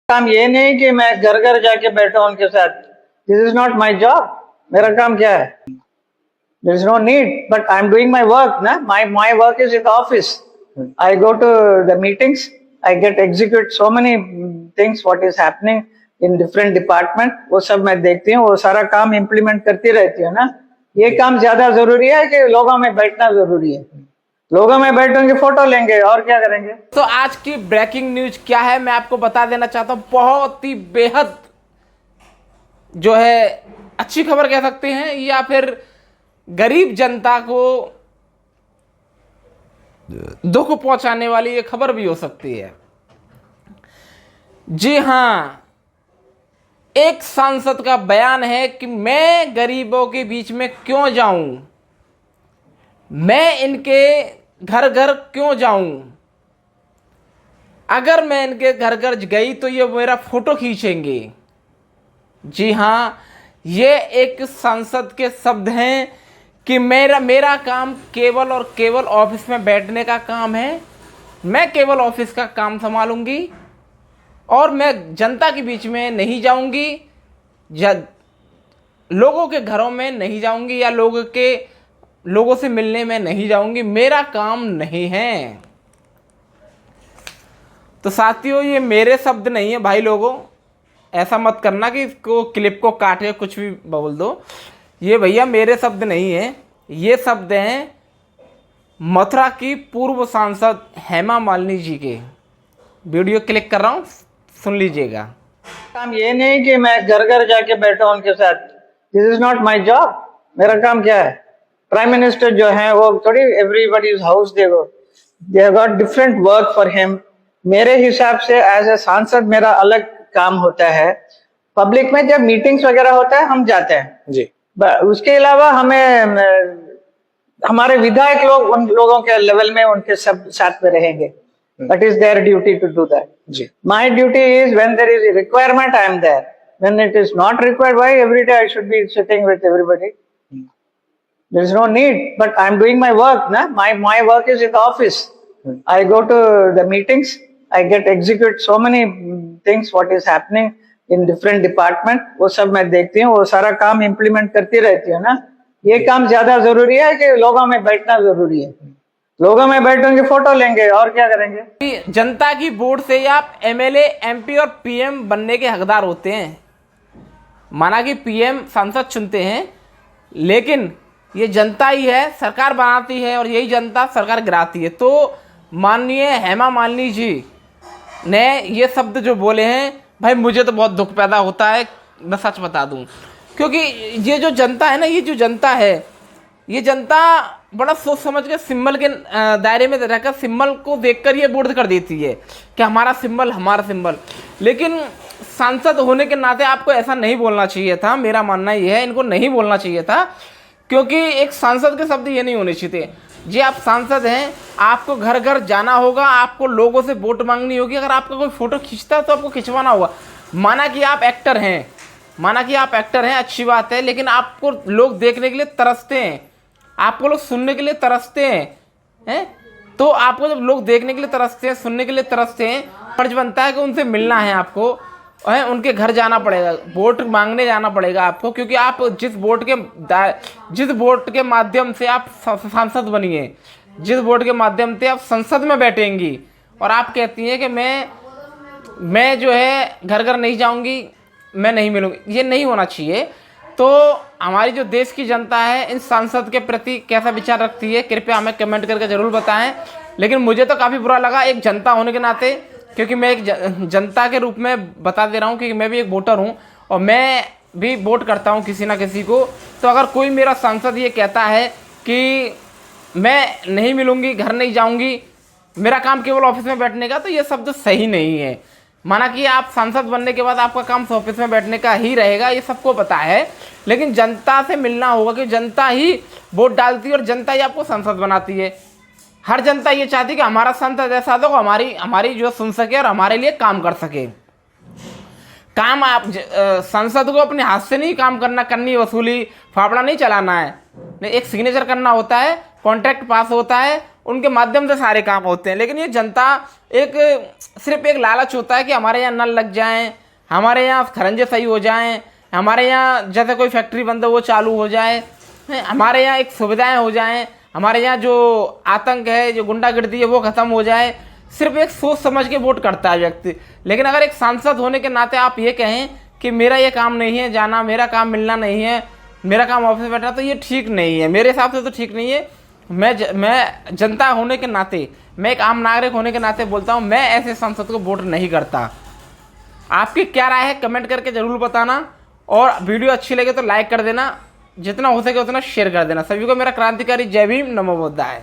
काम ये नहीं कि मैं घर घर जाके बैठा उनके साथ. This is not my job. मेरा काम क्या है? There is no need, but I am doing my work ना. My work is in office. I go to the meetings. I get execute so many things what is happening in different department. वो सब मैं देखती हूँ, वो सारा काम implement करती रहती हूँ ना. ये काम ज्यादा जरूरी है कि लोगों में बैठना जरूरी है? लोगों में बैठेंगे, फोटो लेंगे और क्या करेंगे? तो आज की ब्रेकिंग न्यूज क्या है मैं आपको बता देना चाहता हूं. बहुत ही बेहद जो है अच्छी खबर कह सकते हैं या फिर गरीब जनता को दुख पहुंचाने वाली ये खबर भी हो सकती है. जी हां, एक सांसद का बयान है कि मैं गरीबों के बीच में क्यों जाऊं, मैं इनके घर घर क्यों जाऊं, अगर मैं इनके घर घर गई तो ये मेरा फोटो खींचेंगे. जी हां, ये एक सांसद के शब्द हैं कि मेरा काम केवल और केवल ऑफिस में बैठने का काम है. मैं केवल ऑफिस का काम संभालूंगी और मैं जनता के बीच में नहीं जाऊंगी, लोगों के घरों में नहीं जाऊंगी या लोगों से मिलने में नहीं जाऊंगी. मेरा काम नहीं है. तो साथियों, ये मेरे शब्द नहीं है भाई. लोगों, ऐसा मत करना कि इसको क्लिप को काट के कुछ भी बोल दो. ये भैया मेरे शब्द नहीं है, ये शब्द हैं मथुरा की पूर्व सांसद हेमा मालिनी जी के. वीडियो क्लिक कर रहा हूँ, सुन लीजिएगा. काम ये नहीं कि मैं घर घर जाके बैठा उनके साथ. This is not my job. मेरा काम क्या है? प्राइम मिनिस्टर जो है वो थोड़ी everybody's house they have got different work for him. मेरे हिसाब से एज ए सांसद मेरा अलग काम होता है. पब्लिक में जब मीटिंग्स वगैरह होता है हम जाते हैं जी. उसके अलावा हमें हमारे विधायक लोग उन लोगों के लेवल में उनके सब साथ में रहेंगे. That is their duty to do that. जी. My duty is when there is requirement I am there. When it is not required, why every day I should be sitting with everybody? There is no need, but I am doing my work na. My work is in the office. I go to the meetings. I get execute so many things what is happening in different department. वो सब मैं देखती हूँ, वो सारा काम implement करती रहती हूँ ना. ये काम ज्यादा जरूरी है कि लोगों में बैठना जरूरी है? लोगों में बैठेंगे, फोटो लेंगे और क्या करेंगे? जनता की वोट से आप एमएलए, एमपी और पीएम बनने के हकदार होते हैं. माना कि पीएम सांसद चुनते हैं, लेकिन ये जनता ही है, सरकार बनाती है और यही जनता सरकार गिराती है. तो माननीय हेमा मालिनी जी ने ये शब्द जो बोले हैं, भाई मुझे तो बहुत दुख पैदा होता है, मैं सच बता दूं. क्योंकि ये जो जनता है ना, ये जो जनता है, ये जनता बड़ा सोच समझ के सिंबल के दायरे में रहकर सिंबल को देखकर ये वोट कर देती है कि हमारा सिंबल, हमारा सिंबल. लेकिन सांसद होने के नाते आपको ऐसा नहीं बोलना चाहिए था. मेरा मानना ये है, इनको नहीं बोलना चाहिए था, क्योंकि एक सांसद के शब्द ये नहीं होने चाहिए थे. जी, आप सांसद हैं, आपको घर घर जाना होगा, आपको लोगों से वोट मांगनी होगी. अगर आपका कोई फोटो खींचता है तो आपको खिंचवाना होगा. माना कि आप एक्टर हैं, अच्छी बात है, लेकिन आपको लोग देखने के लिए तरसते हैं, आपको लोग सुनने के लिए तरसते हैं. तो आपको जब लोग देखने के लिए तरसते हैं, सुनने के लिए तरसते हैं, फर्ज बनता है कि उनसे मिलना है आपको, उनके घर जाना पड़ेगा, वोट मांगने जाना पड़ेगा आपको. क्योंकि आप जिस वोट के माध्यम से आप सांसद बनी है, जिस वोट के माध्यम से आप संसद में बैठेंगी, और आप कहती हैं कि मैं जो है घर घर नहीं जाऊंगी, मैं नहीं मिलूंगी. ये नहीं होना चाहिए. तो हमारी जो देश की जनता है इन सांसद के प्रति कैसा विचार रखती है, कृपया हमें कमेंट करके ज़रूर बताएं. लेकिन मुझे तो काफ़ी बुरा लगा एक जनता होने के नाते, क्योंकि मैं एक जनता के रूप में बता दे रहा हूँ कि मैं भी एक वोटर हूँ और मैं भी वोट करता हूँ किसी ना किसी को. तो अगर कोई मेरा सांसद ये कहता है कि मैं नहीं मिलूँगी, घर नहीं जाऊँगी, मेरा काम केवल ऑफिस में बैठने का, तो ये शब्द सही नहीं है. माना कि आप सांसद बनने के बाद आपका काम ऑफिस में बैठने का ही रहेगा, ये सबको पता है. लेकिन जनता से मिलना होगा, कि जनता ही वोट डालती है और जनता ही आपको सांसद बनाती है. हर जनता ये चाहती है कि हमारा सांसद ऐसा हो हमारी जो सुन सके और हमारे लिए काम कर सके. काम आप सांसद को अपने हाथ से नहीं काम करनी, वसूली फाफड़ा नहीं चलाना है. नहीं, एक सिग्नेचर करना होता है, कॉन्ट्रैक्ट पास होता है, उनके माध्यम से सारे काम होते हैं। लेकिन ये जनता एक सिर्फ एक लालच होता है कि हमारे यहाँ नल लग जाएं, हमारे यहाँ खरंजे सही हो जाएं, हमारे यहाँ जैसे कोई फैक्ट्री बंद है वो चालू हो जाए, हमारे यहाँ एक सुविधाएं हो जाएं, हमारे यहाँ जो आतंक है, जो गुंडागर्दी है वो ख़त्म हो जाए। सिर्फ एक सोच समझ के वोट करता है व्यक्ति। लेकिन अगर एक सांसद होने के नाते आप ये कहें कि मेरा ये काम नहीं है जाना, मेरा काम मिलना नहीं है, मेरा काम ऑफिस में बैठना, तो ये ठीक नहीं है, मेरे हिसाब से तो ठीक नहीं है। मैं जनता होने के नाते, मैं एक आम नागरिक होने के नाते बोलता हूँ, मैं ऐसे सांसद को वोट नहीं करता। आपकी क्या राय है कमेंट करके ज़रूर बताना, और वीडियो अच्छी लगे तो लाइक कर देना, जितना हो सके उतना शेयर कर देना। सभी को मेरा क्रांतिकारी जय भीम, नमो बुद्धाय।